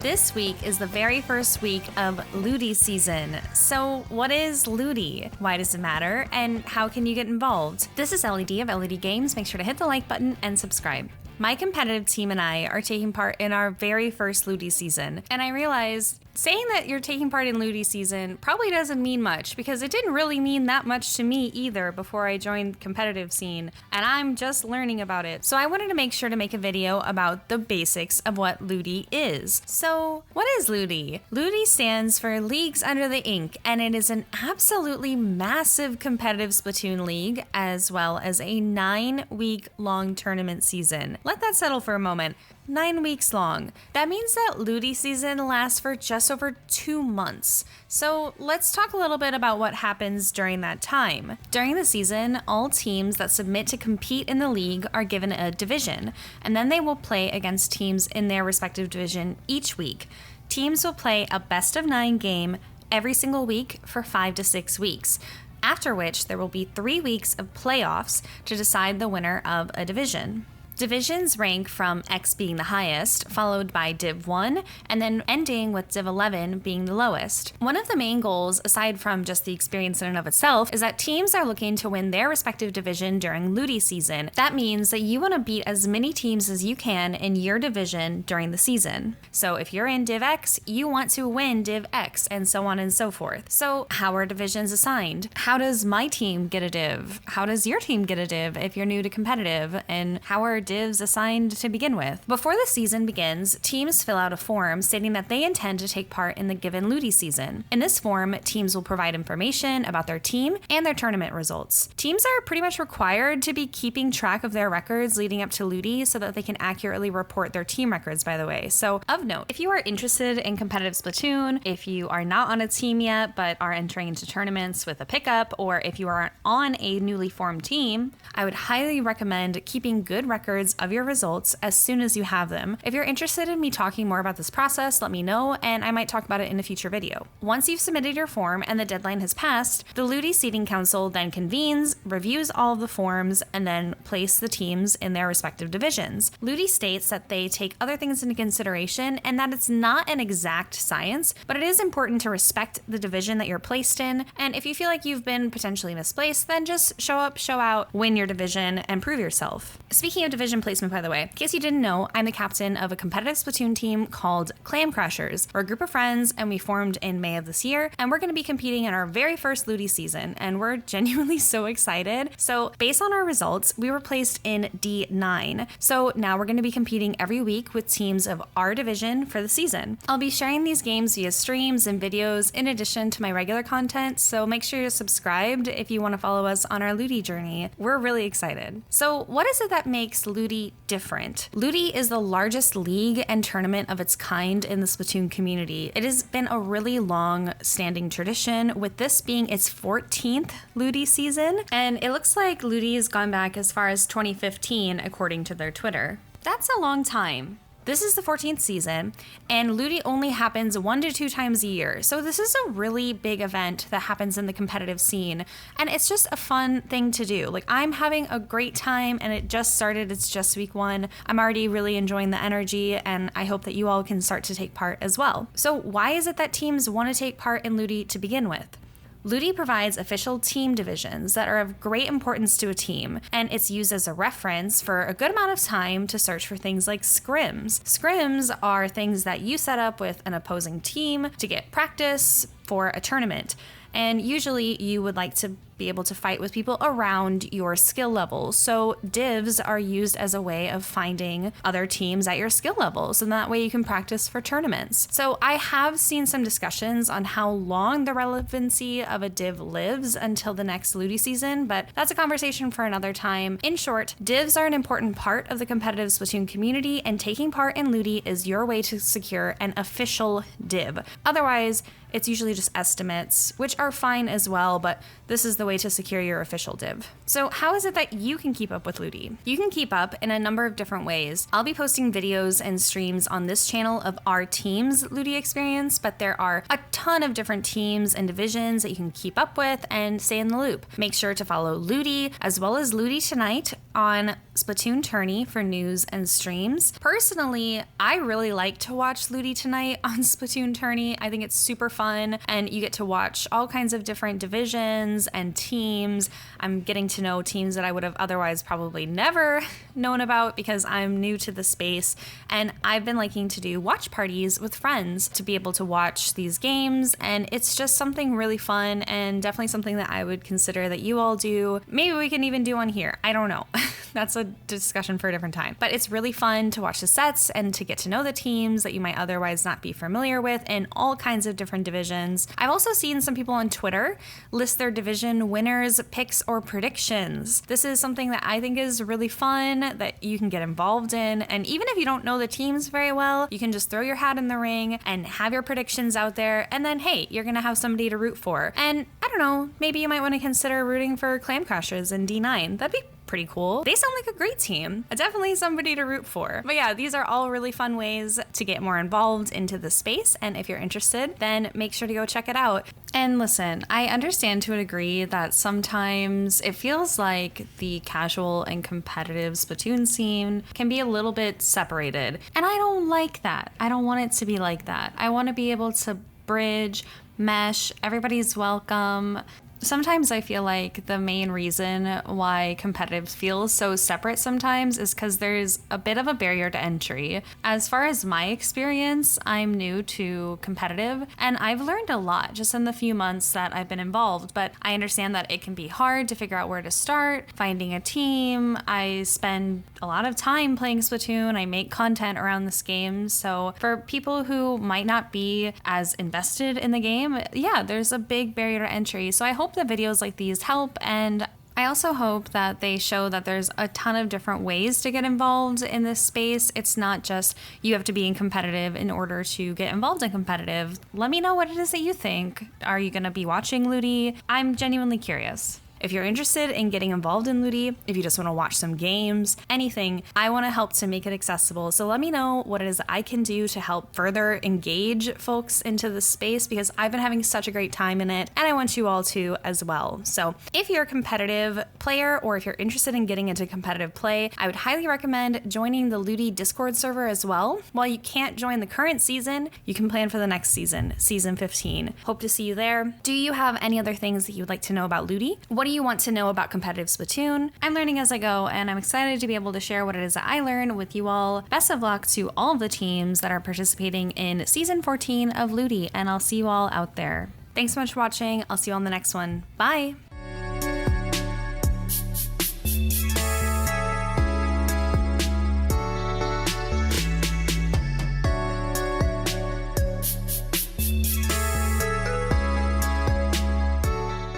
This week is the very first week of LUTI season. So what is LUTI? Why does it matter? And how can you get involved? This is LED of LED Games. Make sure to hit the like button and subscribe. My competitive team and I are taking part in our very first LUTI season, and I realized saying that you're taking part in LUTI season probably doesn't mean much, because it didn't really mean that much to me either before I joined the competitive scene, and I'm just learning about it. So I wanted to make sure to make a video about the basics of what LUTI is. So what is LUTI? LUTI stands for Leagues Under the Ink, and it is an absolutely massive competitive Splatoon league, as well as a 9-week long tournament season. Let that settle for a moment. 9 weeks long. That means that LUTI season lasts for just over 2 months. So let's talk a little bit about what happens during that time. During the season, all teams that submit to compete in the league are given a division, and then they will play against teams in their respective division each week. Teams will play a best of 9 game every single week for 5 to 6 weeks, after which there will be 3 weeks of playoffs to decide the winner of a division. Divisions rank from X being the highest, followed by Div 1, and then ending with Div 11 being the lowest. One of the main goals, aside from just the experience in and of itself, is that teams are looking to win their respective division during LUTI season. That means that you want to beat as many teams as you can in your division during the season. So if you're in Div X, you want to win Div X, and so on and so forth. So how are divisions assigned? How does my team get a div? How does your team get a div if you're new to competitive? And how are divs assigned to begin with? Before the season begins, teams fill out a form stating that they intend to take part in the given LUTI season. In this form, teams will provide information about their team and their tournament results. Teams are pretty much required to be keeping track of their records leading up to LUTI so that they can accurately report their team records, by the way. So, of note, if you are interested in competitive Splatoon, if you are not on a team yet but are entering into tournaments with a pickup, or if you are on a newly formed team, I would highly recommend keeping good records of your results as soon as you have them. If you're interested in me talking more about this process, let me know, and I might talk about it in a future video. Once you've submitted your form and the deadline has passed, the LUTI Seeding Council then convenes, reviews all of the forms, and then place the teams in their respective divisions. LUTI states that they take other things into consideration and that it's not an exact science, but it is important to respect the division that you're placed in, and if you feel like you've been potentially misplaced, then just show up, show out, win your division, and prove yourself. Speaking of division placement, by the way, in case you didn't know, I'm the captain of a competitive Splatoon team called Clam Crashers. We're a group of friends, and we formed in May of this year, and we're going to be competing in our very first LUTI season, and we're genuinely so excited. So based on our results, we were placed in D9. So now we're going to be competing every week with teams of our division for the season. I'll be sharing these games via streams and videos in addition to my regular content, so make sure you're subscribed if you want to follow us on our LUTI journey. We're really excited. So what is it that makes LUTI different? LUTI is the largest league and tournament of its kind in the Splatoon community. It has been a really long standing tradition, with this being its 14th LUTI season, and it looks like LUTI has gone back as far as 2015 according to their Twitter. That's a long time. This is the 14th season, and LUTI only happens 1 to 2 times a year, so this is a really big event that happens in the competitive scene, and it's just a fun thing to do. Like, I'm having a great time, and it just started, it's just week 1. I'm already really enjoying the energy, and I hope that you all can start to take part as well. So why is it that teams want to take part in LUTI to begin with? LUTI provides official team divisions that are of great importance to a team, and it's used as a reference for a good amount of time to search for things like scrims. Scrims are things that you set up with an opposing team to get practice for a tournament, and usually you would like to be able to fight with people around your skill level. So divs are used as a way of finding other teams at your skill levels, and that way you can practice for tournaments. So I have seen some discussions on how long the relevancy of a div lives until the next LUTI season, but that's a conversation for another time. In short, divs are an important part of the competitive Splatoon community, and taking part in LUTI is your way to secure an official div. Otherwise, it's usually just estimates, which are fine as well, but this is the way to secure your official div. So how is it that you can keep up with LUTI? You can keep up in a number of different ways. I'll be posting videos and streams on this channel of our team's LUTI experience, but there are a ton of different teams and divisions that you can keep up with and stay in the loop. Make sure to follow LUTI as well as LUTI Tonight on Splatoon tourney for news and streams. Personally, I really like to watch LUTI Tonight on Splatoon tourney. I think it's super fun, and you get to watch all kinds of different divisions and teams. I'm getting to know teams that I would have otherwise probably never known about because I'm new to the space, and I've been liking to do watch parties with friends to be able to watch these games, and it's just something really fun and definitely something that I would consider that you all do. Maybe we can even do one here. I don't know. That's a discussion for a different time. But it's really fun to watch the sets and to get to know the teams that you might otherwise not be familiar with in all kinds of different divisions. I've also seen some people on Twitter list their division winners, picks, or predictions. This is something that I think is really fun that you can get involved in. And even if you don't know the teams very well, you can just throw your hat in the ring and have your predictions out there. And then, hey, you're going to have somebody to root for. And I don't know, maybe you might want to consider rooting for Clam Crashers in D9. That'd be pretty cool. They sound like a great team. Definitely somebody to root for. But yeah, these are all really fun ways to get more involved into the space. And if you're interested, then make sure to go check it out. And listen, I understand to a degree that sometimes it feels like the casual and competitive Splatoon scene can be a little bit separated. And I don't like that. I don't want it to be like that. I want to be able to bridge, mesh, everybody's welcome. Sometimes I feel like the main reason why competitive feels so separate sometimes is because there's a bit of a barrier to entry. As far as my experience, I'm new to competitive, and I've learned a lot just in the few months that I've been involved, but I understand that it can be hard to figure out where to start, finding a team. I spend a lot of time playing Splatoon. I make content around this game, so for people who might not be as invested in the game, yeah, there's a big barrier to entry. So I hope that videos like these help, and I also hope that they show that there's a ton of different ways to get involved in this space. It's not just you have to be in competitive in order to get involved in competitive. Let me know what it is that you think. Are you going to be watching LUTI? I'm genuinely curious. If you're interested in getting involved in LUTI, if you just want to watch some games, anything, I want to help to make it accessible. So let me know what it is that I can do to help further engage folks into the space, because I've been having such a great time in it, and I want you all to as well. So if you're a competitive player, or if you're interested in getting into competitive play, I would highly recommend joining the LUTI Discord server as well. While you can't join the current season, you can plan for the next season, season 15. Hope to see you there. Do you have any other things that you'd like to know about LUTI? What do you want to know about competitive Splatoon? I'm learning as I go, and I'm excited to be able to share what it is that I learn with you all. Best of luck to all of the teams that are participating in season 14 of LUTI, and I'll see you all out there. Thanks so much for watching. I'll see you on the next one. Bye!